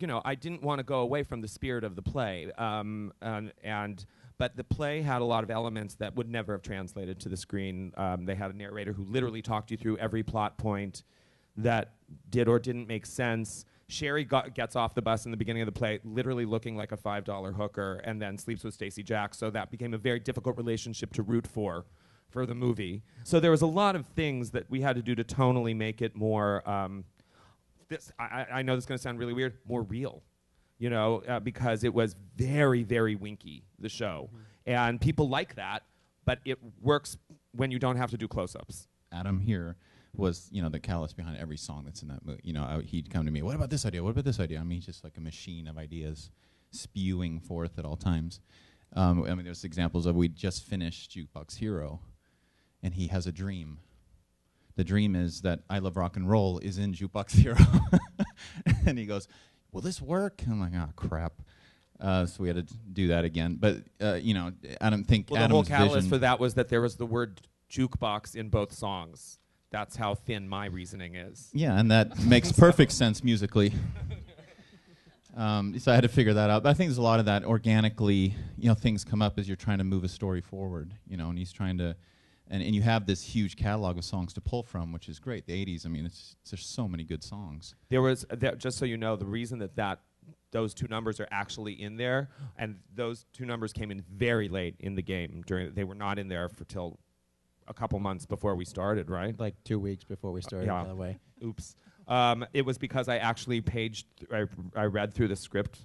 I didn't want to go away from the spirit of the play, but the play had a lot of elements that would never have translated to the screen. They had a narrator who literally talked you through every plot point that did or didn't make sense. Sherry gets off the bus in the beginning of the play literally looking like a $5 hooker and then sleeps with Stacey Jacks, so that became a very difficult relationship to root for the movie. So there was a lot of things that we had to do to tonally make it more, I know this is going to sound really weird, more real, because it was very, very winky, the show. Mm-hmm. And people like that, but it works when you don't have to do close-ups. Adam here was, the catalyst behind every song that's in that movie. He'd come to me, what about this idea? What about this idea? I mean, he's just like a machine of ideas spewing forth at all times. There's examples of, we just finished Jukebox Hero, and he has a dream. The dream is that I Love Rock and Roll is in Jukebox Hero. And he goes, will this work? And I'm like, oh, crap. So we had to do that again. But, I don't think Adam's the whole catalyst for that was that there was the word jukebox in both songs. That's how thin my reasoning is. Yeah, and that makes perfect sense musically. So I had to figure that out. But I think there's a lot of that organically, things come up as you're trying to move a story forward, and he's trying to, and you have this huge catalog of songs to pull from, which is great. The 80s, there's so many good songs. There was, just so you know, the reason that those two numbers are actually in there, and those two numbers came in very late in the game. They were not in there till a couple months before we started, right? Like 2 weeks before we started, by the way. Oops. It was because I actually I read through the script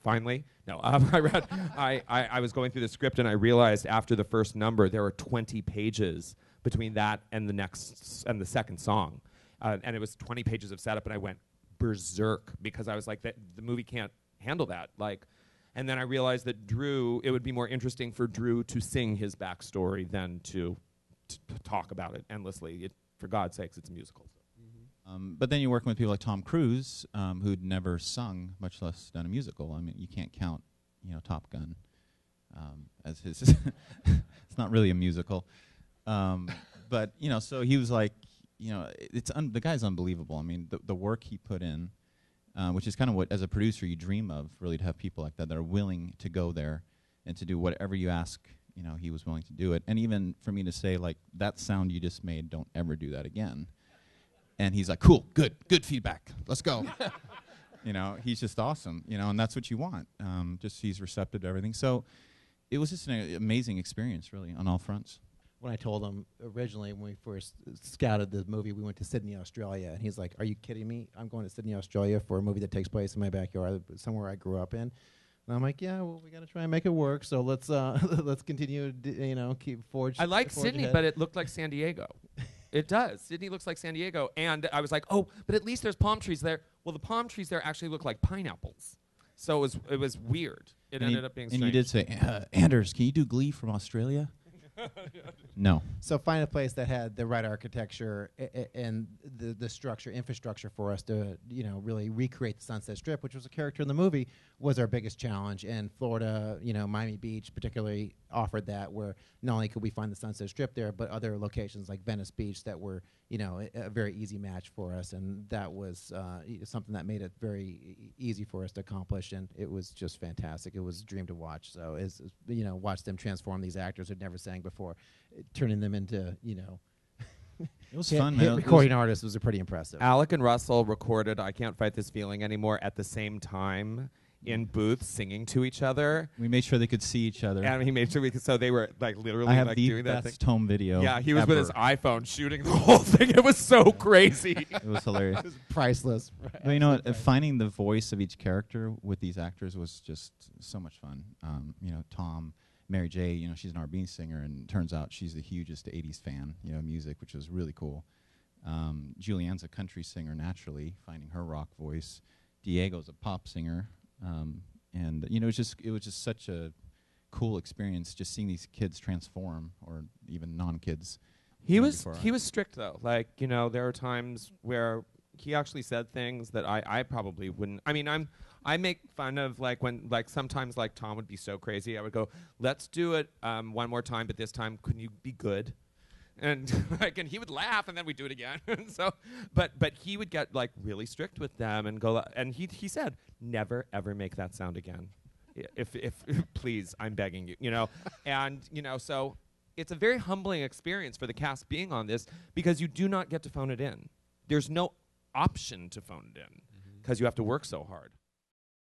finally. No, I was going through the script and I realized after the first number there were 20 pages between that and the second song. And it was 20 pages of setup, and I went berserk because I was like, the movie can't handle that. And then I realized that it would be more interesting for Drew to sing his backstory than to talk about it endlessly. For God's sakes, it's a musical. But then you're working with people like Tom Cruise, who'd never sung, much less done a musical. You can't count, Top Gun as his. It's not really a musical, but so he was like, the guy's unbelievable. The work he put in, which is kind of what, as a producer, you dream of, really, to have people like that are willing to go there and to do whatever you ask. He was willing to do it. And even for me to say, that sound you just made, don't ever do that again. And he's like, cool, good feedback. Let's go. He's just awesome, and that's what you want. He's receptive to everything. So it was just an amazing experience, really, on all fronts. When I told him originally, when we first scouted the movie, we went to Sydney, Australia. And he's like, are you kidding me? I'm going to Sydney, Australia for a movie that takes place in my backyard, somewhere I grew up in. And I'm like, yeah, well, we got to try and make it work. So let's continue, keep forge. I like Sydney, ahead. But it looked like San Diego. It does. Sydney looks like San Diego, and I was like, oh, but at least there's palm trees there. Well, the palm trees there actually look like pineapples, so it was weird. It ended up being strange. And you did say, Anders, can you do Glee from Australia? No. So find a place that had the right architecture and the infrastructure for us to, really recreate the Sunset Strip, which was a character in the movie, was our biggest challenge. And Florida, Miami Beach particularly offered that, where not only could we find the Sunset Strip there, but other locations like Venice Beach that were, a very easy match for us. And that was something that made it very easy for us to accomplish. And it was just fantastic. It was a dream to watch. So, watch them transform these actors who'd never sang before, turning them into, it was fun, man. Recording artists was pretty impressive. Alec and Russell recorded I Can't Fight This Feeling Anymore at the same time in booths singing to each other. We made sure they could see each other. And he made sure so they were literally I have the doing that best thing. home video. Yeah, he was ever. with his iPhone shooting the whole thing. It was so crazy. It was hilarious. It was priceless. But you know what? Finding the voice of each character with these actors was just so much fun. Tom, Mary J, she's an R&B singer, and turns out she's the hugest 80s fan, music, which was really cool. Julianne's a country singer naturally, finding her rock voice. Diego's a pop singer. And it was just such a cool experience, just seeing these kids transform, or even non-kids. He was strict though. There are times where he actually said things that I probably wouldn't. I make fun of when sometimes Tom would be so crazy. I would go, let's do it one more time, but this time couldn't you be good? And like, and he would laugh, and then we'd do it again. So, but he would get like really strict with them and go. And he said, never ever make that sound again. If please, I'm begging you. You know, and you know, so it's a very humbling experience for the cast being on this because you do not get to phone it in. There's no option to phone it in because you have to work so hard.